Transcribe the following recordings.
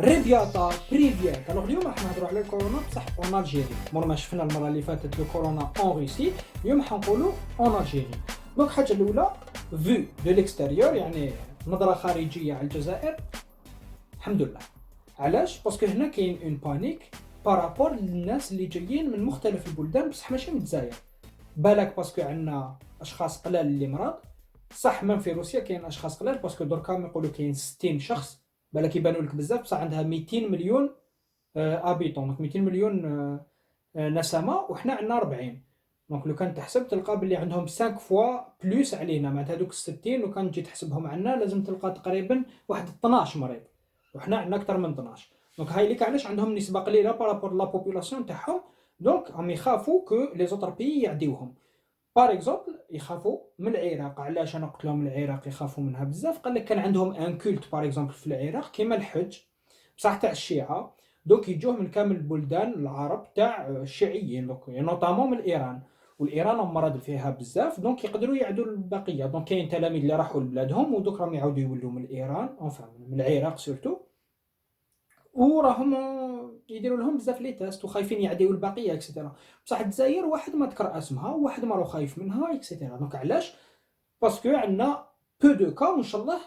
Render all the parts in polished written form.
ريبياتا بريفياك. الوغ اليوم راح نهضروا على الكورونا بصح اون الجيري، مور ما شفنا المره اللي فاتت الكورونا اون روسي، اليوم حنقولوا اون الجيري. دونك الحاجه الاولى فيو دو ليكستيريور، يعني نظره خارجيه على الجزائر. الحمد لله. علاش؟ باسكو هنا كاين اون بانيك بارابور للناس اللي جايين من مختلف البلدان بصح ماشي من الجزائر. بالك باسكو عندنا اشخاص قلال اللي مرض، صح من في روسيا كاين اشخاص قلال باسكو دركا يقولوا كاين 60 شخص، بالك يبانوا لك بزاف بصح عندها 200 مليون ابيتون، دونك 200 مليون نسمه، وحنا عندنا 40. دونك لو كان تحسب تلقى بلي عندهم 5 فوا بلوس علينا، معناتها هذوك 60 لو كان تجي تحسبهم عندنا لازم تلقى تقريبا واحد 12 مريض، وحنا عندنا اكثر من 12. دونك هاي ليك علاش عندهم نسبه قليله بارابور لا بوبولاسيون تاعهم. دونك راهم يخافوا كو لي زوتر بيي يعديوهم. بار اكزومبل يخافوا من العراق. علاش انا قلت لهم العراق يخافوا منها بزاف؟ قال لك كان عندهم ان كولت بار اكزومبل في العراق كيما الحج بصح تاع الشيعه، دوك يجوه من كامل البلدان العرب تاع الشيعيين، دوك نوطامون من ايران، والايران مرض فيها بزاف دونك يقدروا يعدوا البقيه. دونك كاين تلاميذ اللي راحوا لبلادهم ودوك راهم يعاودوا يولوا من ايران اونفا من العراق سورتو، وراهم يديروا لهم بزاف لي تيست وخايفين يعديو البقيه اكسيتيرا. بصح الجزائر واحد ما ذكر اسمها وواحد ما راه خايف منها اكسيتيرا. دونك علاش؟ باسكو عندنا بو دو كا وان شاء الله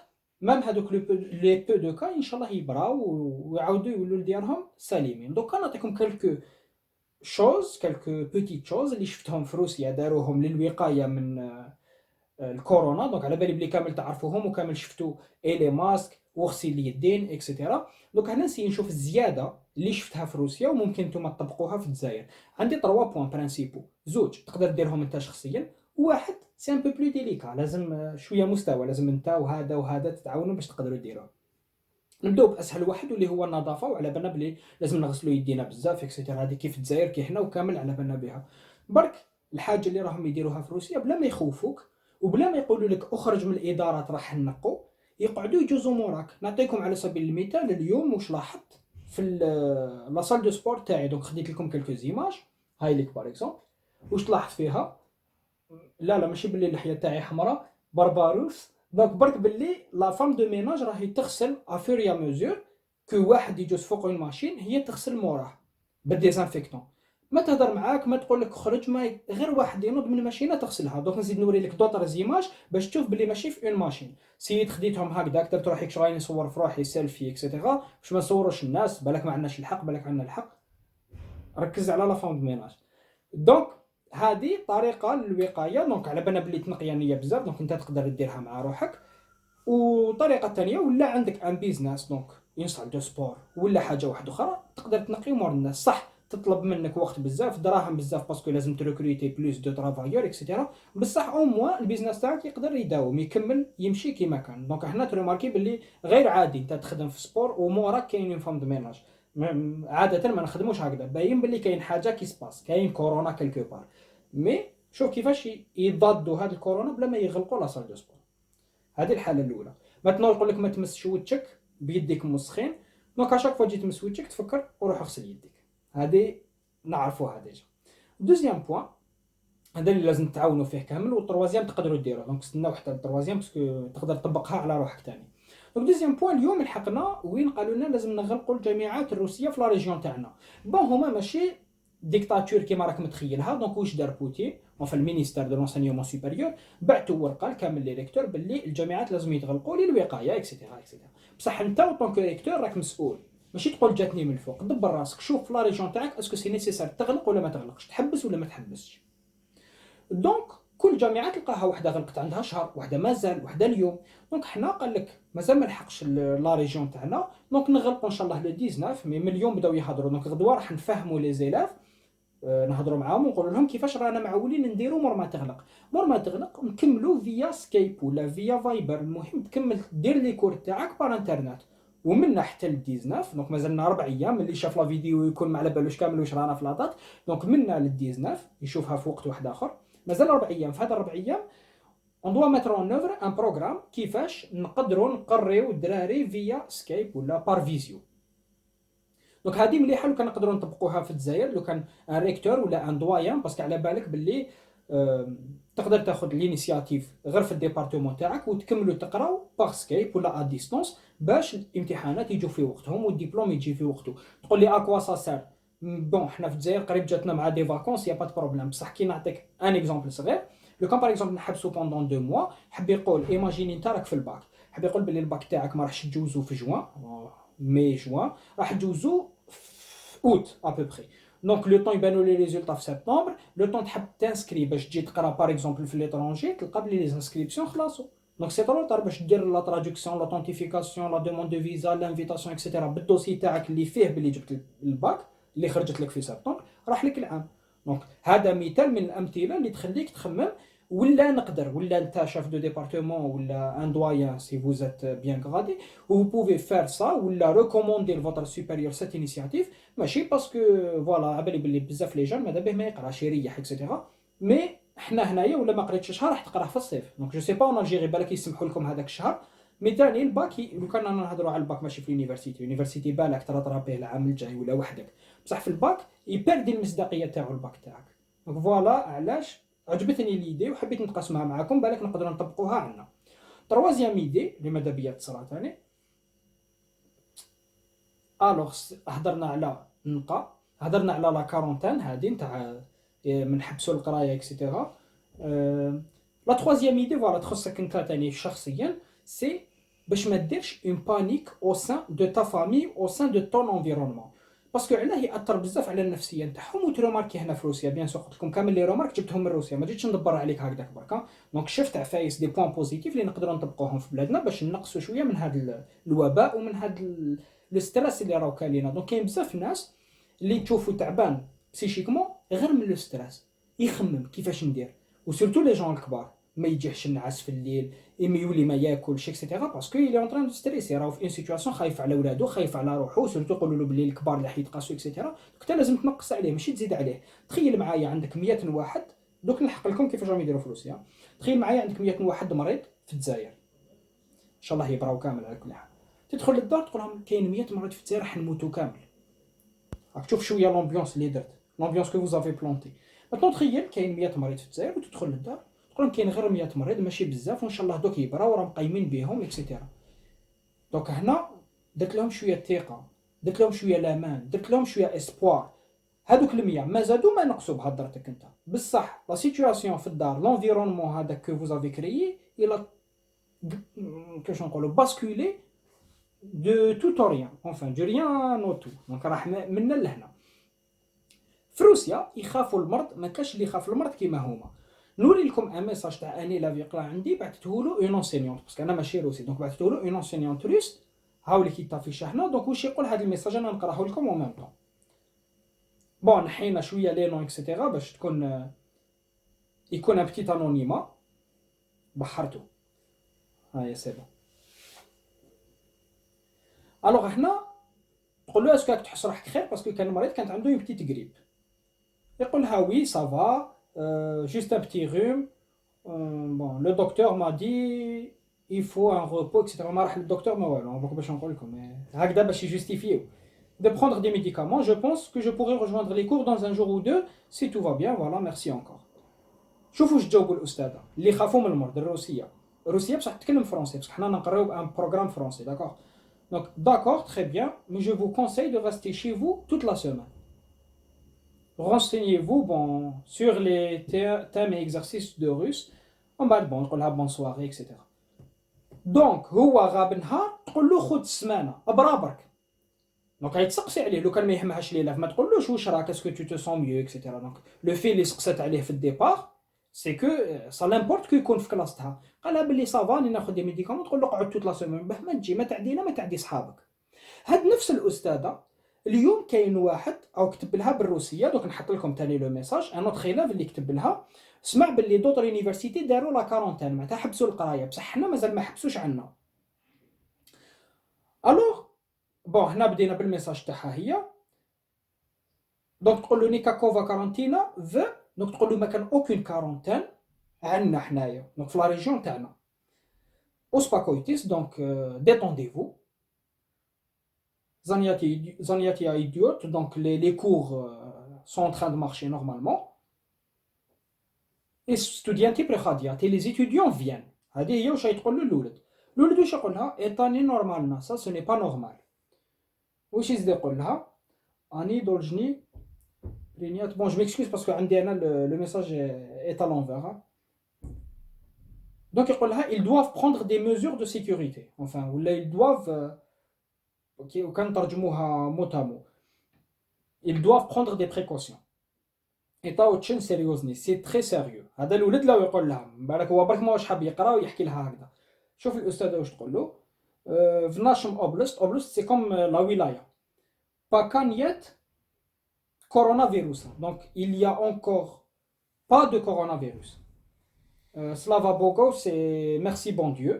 مام هذوك لي بو دو كا ان شاء الله يبراو ويعاودوا يولوا لديارهم سالمين. دوكا نعطيكم كالكو شوز، كالكو بوتيت شوز اللي شفتهم في روسيا داروهم للوقايه من الكورونا. دونك على بالي بلي كامل تعرفوهم وكامل شفتوا اي لي ماسك وغسيل اليدين اكسيتيرا. دونك هنا نسي نشوف الزياده اللي شفتها في روسيا وممكن نتوما تطبقوها في الجزائر. عندي 3 بوين برانسيبو، زوج تقدر ديرهم انت شخصيا، واحد سي ان بو بلو ديليكا لازم شويه مستوى، لازم انت وهذا وهذا تتعاونوا باش تقدروا ديروه. نبداو باسهل واحد واللي هو النظافه، وعلى بالنا بلي لازم نغسلوا يدينا بزاف اكسيتيرا. هذه كيف الجزائر كي حنا وكامل على بالنا بها. برك الحاجه اللي راهم يديروها في روسيا بلا ما يخوفوك وبلا ما يقولوا لك اخرج من الادارات راح نقوا، يقعدوا يجوزوا موراك. نعطيكم على سبيل المثال اليوم واش لاحظت في لا سال دو سبور تاعي. دونك خديت لكم كلكو زيماج، هاي ليك بار اكزومبل. واش تلاحظ فيها؟ لا ماشي باللي اللحيه تاعي حمراء برباروس. دونك برك باللي لا فام دو ميناج راهي تغسل افوريا ميزور كو واحد يجوز فوق اون ماشين هي تغسل موراه بالديزانفيكتون. ما تهضر معاك ما تقول لك خرج، ما غير واحد ينوض من الماشينه تغسلها. دونك نزيد نوري لك دوطر زيماج باش تشوف باللي ماشي في اون ماشين. سيت خديتهم هكذاك درت روحي كش راني نصور في روحي سيلفي اكسيتيرا باش ما نصوروش الناس، بالك ما عندناش الحق بالك عندنا الحق. ركز على لا فام دو ميناج. دونك هذه طريقه للوقايه. دونك على بالنا بلي تنقيه نيه بزاف، دونك انت تقدر ديرها مع روحك. وطريقه ثانيه ولا عندك ان بيزنس دونك ينصح دو سبور ولا حاجه واحده اخرى تقدر تنقي مور الناس. صح تطلب منك وقت بزاف دراهم بزاف باسكو لازم تريكروتي بلوس دو ترافايور اكسيتيرا، بصح او موان البيزنس تاعك يقدر يداوم يكمل يمشي كيما كان. دونك حنا تريماركي باللي غير عادي انت تخدم في سبور وموراك كاين اون فام دو ميناج. عاده ما نخدموش هكذا، باين باللي كاين حاجه كي سباس، كاين كورونا كالكو بار. مي شوف كيفاش يضادوا هاد الكورونا بلا ما يغلقوا لا سال دو سبور. هذه الحاله الاولى. مثلا نقول لك ما تمسش وجهك بيديك مسخين، دونك اشاك فوا تجي تمس وجهك تفكر وروح اغسل يديك. هذه نعرفوها ديجا. دوزيام بوين هذا اللي لازم تعاونوا فيه كامل، والتروازيام تقدروا ديروه. دونك استناو حتى التروازيام باسكو تقدر تطبقها على روحك ثاني. دونك دوزيام بوين اليوم لحقنا وين قالوا لنا لازم نغلقوا الجامعات الروسيه في لا ريجيون تاعنا. بون هما ماشي ديكتاتور كيما راك متخيلها. دونك واش دار بوتين في المينيستير دو لونسينيومون سوبيريور؟ بعثوا ورقه لكامل لي ريكتور باللي الجامعات لازم يتغلقوا للوقايه اكسيتيرا اكسيتيرا. بصح انت طونك ريكتور راك مسؤول، ماشي تقول جاتني من الفوق. دبر راسك شوف في لا ريجيون تاعك اسكو سي نيسيسار تغلق ولا ما تغلقش، تحبس ولا ما تحبسش. دونك كل جامعه تلقاها وحده غلقت عندها شهر، وحده مازال، وحده اليوم. دونك حنا قال لك مازال ما لحقش لا ريجيون تاعنا، دونك نغلقوا ان شاء الله لو 19 مي من اليوم بداو يهضروا. دونك غدوه راح نفهموا لي زيلاف، نهضروا معاهم ونقول لهم كيفاش رانا معولين نديروا مور ما تغلق. مور ما تغلق نكملوا فيا سكايب ولا فيا فايبر، المهم تكمل دير لي كور تاعك بار انترنت. ومنا حتى ل 19 دونك مازالنا 4 ايام، اللي شاف لا فيديو يكون ما على بالوش كامل واش رانا في لاطات. دونك منا ل 19 يشوفها في وقت واحد اخر. مازال 4 ايام، في هاد 4 ايام اون دوا ماتر اون اوفر ان بروغرام كيفاش نقدروا نقريو الدراري فيا سكايب ولا بار فيزيو. دونك هذه مليحه لو كان نقدروا نطبقوها في الجزائر، لو كان ان ريكتور ولا ان دوايان، باسكو على بالك باللي تقدر تاخذ الانيسياتيف غير في الديبارتمون تاعك وتكملوا تقراو باغ سكايب ولا ا ديستونس باش الامتحانات يجوا في وقتهم والدبلوم يجي في وقته. تقول لي اكوا سا سار؟ بون حنا في الجزائر قريب جاتنا مع دي فاكونس يا با دو بروبليم، بصح كي نعطيك ان اكزومبل صغير. لو كان باغ اكزومبل نحبسو بوندون 2 موا، حب يقول ايماجيني انت راك في الباك، حب يقول بلي الباك تاعك ما راحش تجوزو في جوان مي جوان، راح تجوزو في اوت ابوبخي. دونك لو طون يبانوا لي ريزولطا في سبتمبر، لو طون تحب تانسكري باش تجي تقرا باغ اكزومبل في ليترونجي تلقى بلي لي انسكريبسيون خلاصو. دونك سي طرو طار باش دير لا ترادكسيون لوثنتيفيكاسيون لا دوموند دو فيزا لانفيتاسيون اكسيتيرا بالدوسي تاعك اللي فيه بلي جبت الباك اللي خرجت لك في سبتمبر راح لك العام. دونك هذا مثال من الامثله اللي تخليك تخمم. ولا نقدر ولا انت شاف دو ديبارتمون ولا ان دويان سي فوز ات بيان غادي و بوفي فير سا ولا ريكوموندي لفوتر سوبيريور سيت انيسياتيف، ماشي باسكو فوالا عبالي بلي بزاف لي جون ماذا به ما يقراش يريح اكسيتيرا، مي حنا هنايا ولا ما قريتش شهر راح تقراه في الصيف. دونك جو سي با اون الجيري بالك يسمحوا لكم هذاك الشهر. مي ثاني الباك لو كان انا نهضروا على الباك ماشي في اليونيفرسيتي بالك ترى ترابيه العام الجاي ولا وحدك، بصح في الباك يبردي المصداقيه تاعو الباك تاعك. دونك فوالا علاش عجبتني ليدي وحبيت نتقاسمها معكم بالك نقدروا نطبقوها عندنا. تروازيام ايدي اللي ماذا بيا تصرا ثاني. الوغ هضرنا على النقا، هضرنا على لا كارونتين هادي نتاع من حبسوا القرايه اكسيتيرا. لا تروازيام ايدي فوالا تخصك انت ثاني شخصيا، سي باش ما ديرش اون بانيك او سان دو تا فامي او سان دو طون انفيرونمون، باسكو علاه ياثر بزاف على النفسيه نتاعهم. وتروماركي هنا في روسيا بيان سور قلت لكم كامل لي رومارك جبتهم من روسيا، ما جيتش ندبر عليك هكذاك بركا. دونك شفت عفايس دي بوين بوزيتيف اللي نقدروا نطبقوهم في بلادنا باش نقصوا شويه من هذا الوباء ومن هذا لو ستريس اللي راهو كالينا. دونك كاين بزاف الناس اللي تشوفوا تعبان بسيشيكمون غير من لو ستريس، يخمم كيفاش ندير. وسورتو لي جون الكبار ما يجيحش النعاس في الليل، يولي ما ياكلش اكسيتيرا باسكو يلي اون تران دو ستريس، راهو في ان سيتوياسيون خايف على ولادو خايف على روحو. سورتو يقولوا له بلي الكبار اللي حيتقاسوا اكسيتيرا، انت لازم تنقص عليه ماشي تزيد عليه. تخيل معايا عندك 100 واحد، دوك نلحق لكم كيفاش راهم يديروا في روسيا. تخيل معايا عندك 100 واحد مريض في الجزائر، ان شاء الله يبراو كامل على كل حال. تدخل للدار تقول لهم كاين 100 مريض في الجزائر راح نموتوا كامل. راك تشوف شويه لومبيونس اللي درت، لومبيونس كو فوزافي بلونتي. ماتون تخيل كاين 100 مريض في الجزائر وتدخل للدار تقول لهم كاين غير 100 مريض ماشي بزاف وان شاء الله دوك يبراو راهم قايمين بهم اكسيتيرا. دونك هنا درت لهم شويه ثقه، درت لهم شويه لامان، درت لهم شويه اسبوار. هذوك ال100 ما زادوا ما نقصوا بهضرتك انت، بصح لا سيتوياسيون في الدار لونفيرونمون هذاك كو فوزافي كريي الى كيفاش نقولوا باسكولي دو توت او ريان، انفان دو ريان او تو. دونك راح منا لهنا. في روسيا يخافوا المرض، ما كاش اللي يخاف المرض كيما هما. نوري لكم ان ميساج تاع اني لا يقرا عندي بعثته له اون انسينيونت باسكو انا ماشي روسي، دونك بعثته له اون انسينيونت روس. هاولي كي طافي هنا. دونك واش يقول هذا الميساج انا نقراه لكم او ميم طون. بون حينا شويه لي نون اكسيتيرا باش تكون يكون ان بتيت انونيما. بحرتو هاي سي بون. الوغ هنا تقول له اسكو راك تحس روحك خير باسكو كان المريض كانت عنده اون بتيت غريب. يقول لها وي سافا juste un petit rhume. Bon, le docteur m'a dit il faut un repos, etc. ما راح للدكتور ما والو، دوك باش نقول لكم هكذا باش يجوستيفيو. De prendre des médicaments, je pense que je pourrais rejoindre les cours dans un jour ou deux si tout va bien, voilà, merci encore. شوفوا واش جاوبوا الاستاذه اللي خافوا من المرض الروسيه. الروسيه بصح تتكلم فرونسي بصح حنا نقراو بان بروغرام فرونسي داكوغ. Donc d'accord, très bien, mais je vous conseille de rester chez vous toute la semaine. Renseignez-vous bon, sur les thèmes et exercices de russe. On va bon, نقول لها bonne soirée, etc. Donc هو غاب نهار تقول له خذ السمانه برابرك. دونك غيتسقسي عليه لو كان ما يهمهاش ليله ما تقولوش واش راك اسكو تو تو سون ميو اكسيتيرا. دونك لو في اللي سقسات عليه في الديبار سي كو سا لامبورت كو يكون في كلاستها. قالها بلي صافا راني ناخذ دي ميديكامون، تقول له قعد توت لا سيمين باه ما تجي ما تعدينا ما تعدي صحابك. هاد نفس الاستاذه اليوم كاين واحد او كتب لها بالروسيه، دوك نحط لكم ثاني لو ميساج ان اوتر خلاف اللي كتب لها سمع باللي دوطر يونيفرسيتي داروا لا كارونتين معناتها حبسوا القرايه بصح حنا مازال ما حبسوش عنا. الوغ بون هنا بدينا بالميساج تاعها هي. دونك تقول له نيكاكوفا كارونتينا ف دونك تقول له ما كان اوكين كارونتين عندنا حنايا دونك في لا ريجيون تاعنا. اوسباكويتيس دونك ديتونديفو. Zaniatia idiote, donc les cours sont en train de marcher normalement. ستوديانتي بريخادياتي لي زيتيديون فيان. هذه هي واش تقول له الولد. الولد واش يقول لها ايطاني نورمالنا سا سو ني با نورمال. واش يزيد يقول لها اني دولجني برينيات. بون جو ميكسكوز باسكو عندي انا لو ميساج ايتا لونفير. دونك يقول لها ils doivent prendre des mesures de sécurité enfin ولا ils doivent وكان ترجموها موتامو ils doivent prendre des précautions. يعطاو تشن سيريوزني سي تري سيريو. هذا الولد لو يقول لها من بالك هو برك ما واش حاب يقرا ويحكي لها هكذا. شوف الاستاذه واش تقول له في ناشم اوبلست سي كوم لا ولايه با كان يت كورونا فيروس. دونك il y a encore pas de coronavirus. Slava Bogo c'est merci bon Dieu.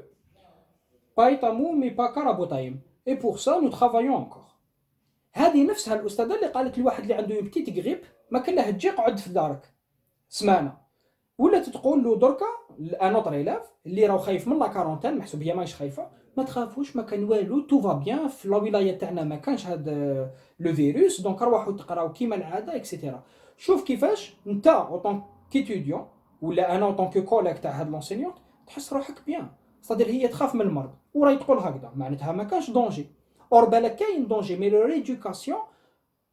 Pas itamu mais pas karabotaim. Et pour ça nous travaillons encore. هذه نفسها الاستاذه اللي قالت لواحد اللي عنده بتيت غريب ما كان له تجي قعد في دارك سمانه، ولا تقول له دركا ان اوتر ايلاف اللي راهو خايف من لا كارونتين محسوب هي ماهيش خايفه ما تخافوش ما كان والو تو فا بيان في لا ولايه تاعنا ما كانش هذا لو فيروس دونك روحوا تقراو كيما العاده اكسيتيرا. شوف كيفاش انت اوطون كيتوديون ولا انا اوطون كو كوليك تاع هاد لونسينيون تحس روحك بيان. صدر هي تخاف من المرض وراهي تقول هكذا معناتها ما كانش دونجي. اور بالك كاين دونجي مي لو ريدوكاسيون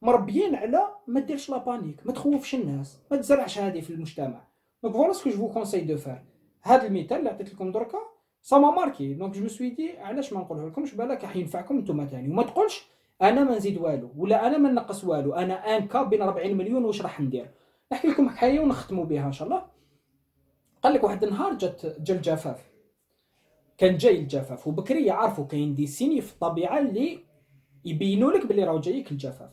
مربيين على ما ديرش لا بانيك ما تخوفش الناس ما تزرعش هذه في المجتمع. دونك فوالا سكو جو كونساي دو فار. هذا المثال اللي عطيت لكم دركا سا ما ماركي دونك جو سوي دي علاش ما نقوله لكمش بالك راح ينفعكم نتوما ثاني. وما تقولش انا ما نزيد والو ولا انا ما نقص والو انا ان كا بين 40 مليون واش راح ندير. نحكي لكم حكايه ونختموا بها ان شاء الله. قال لك واحد النهار جا الجفاف كان جاي الجفاف وبكري يعرفوا كاين دي سيني في الطبيعه اللي يبينوا لك باللي راهو جايك الجفاف.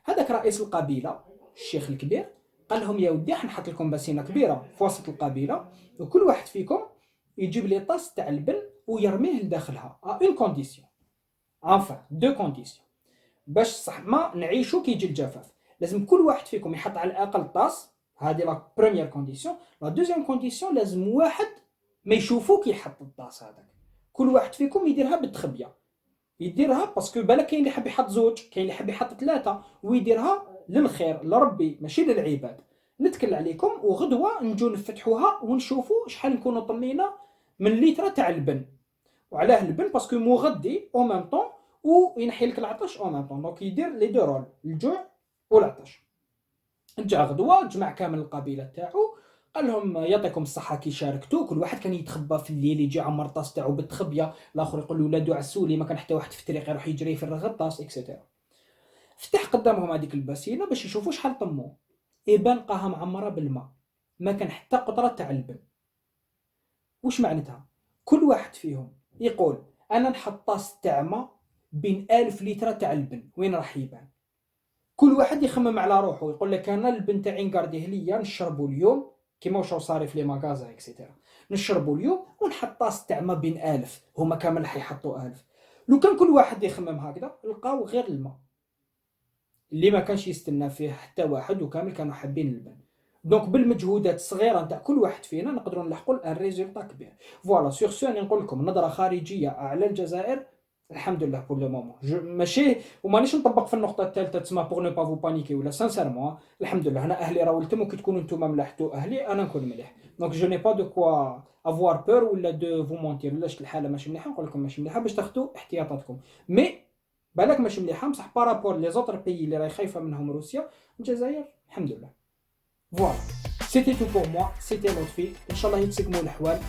هذاك رئيس القبيله الشيخ الكبير قال لهم يا ودي حنحط لكم باسينه كبيره في وسط القبيله وكل واحد فيكم يجيب لي طاس تاع البن ويرميه لداخلها اون كونديسيون انفان دو كونديسيون باش صح ما نعيشوا كي يجي الجفاف. لازم كل واحد فيكم يحط على الاقل طاس. هذه لا بروميير كونديسيون. لا دوزيام كونديسيون لازم واحد ما يشوفوك يحط الطاس هذاك. كل واحد فيكم يديرها بالتخبيه يديرها باسكو بالك كاين اللي حاب يحط زوج كاين اللي حاب يحط ثلاثه ويديرها للخير لربي ماشي للعباد. نتكل عليكم وغدوه نجو نفتحوها ونشوفوا شحال نكونوا طمينا من لتر تاع البن. وعلاه البن باسكو مغذي او ميم طون وينحي لك العطش او ميم طون. دونك يدير لي دو رول الجوع والعطش. رجع غدوه جمع كامل القبيله تاعو قال لهم يعطيكم الصحه كي شاركتوا. كل واحد كان يتخبى في الليل يجي عمر طاس تاعو بالتخبيه. الاخر يقول له ولادو عسولي ما كان حتى واحد في الطريق يروح يجري يفرغ الطاس اكسيتيرا. فتح قدامهم هذيك الباسينه باش يشوفوا شحال طموا. ايبان لقاها معمره بالماء ما كان حتى قطره تاع البن. واش معناتها؟ كل واحد فيهم يقول انا نحط طاس تاع ماء بين 1000 لتر تاع البن وين راح يبان. كل واحد يخمم على روحه يقول لك انا البن تاعي نقارديه ليا نشربوا اليوم كيما واش صاري في لي ماغازا اكسيتيرا نشربوا اليوم ونحط طاس تاع ما بين 1000 هما كامل راح يحطوا 1000. لو كان كل واحد يخمم هكذا لقاو غير الماء اللي ما كانش يستنى فيه حتى واحد وكامل كانوا حابين البن. دونك بالمجهودات الصغيره نتاع كل واحد فينا نقدروا نلحقوا الريزولطا كبير. فوالا سور سو نقول لكم نظره خارجيه على الجزائر الحمد لله بور لو مومون ماشي ومانيش نطبق في النقطه الثالثه تسمى بور نو با فو بانيكي ولا سانسيرمون الحمد لله انا اهلي راهو ولتم وكي تكونوا نتوما ملاحتوا اهلي انا نكون مليح. دونك جو ني با دو كوا افوار بور ولا دو فو مونتير ولا شت الحاله ماشي مليحه نقول لكم ماشي مليحه باش تاخذوا احتياطاتكم. مي بالك ماشي مليحه بصح بارابور لي زوتر بيي اللي راهي خايفه منهم روسيا الجزائر الحمد لله. فوالا سيتي تو بور موا سيتي لطفي ان شاء الله يتسقموا الاحوال.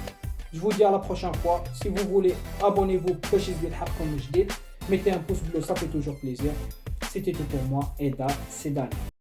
Je vous dis à la prochaine fois. Si vous voulez, abonnez-vous, pêchez comme je dis. Mettez un pouce bleu, ça fait toujours plaisir. C'était tout pour moi. Et c'est Dani.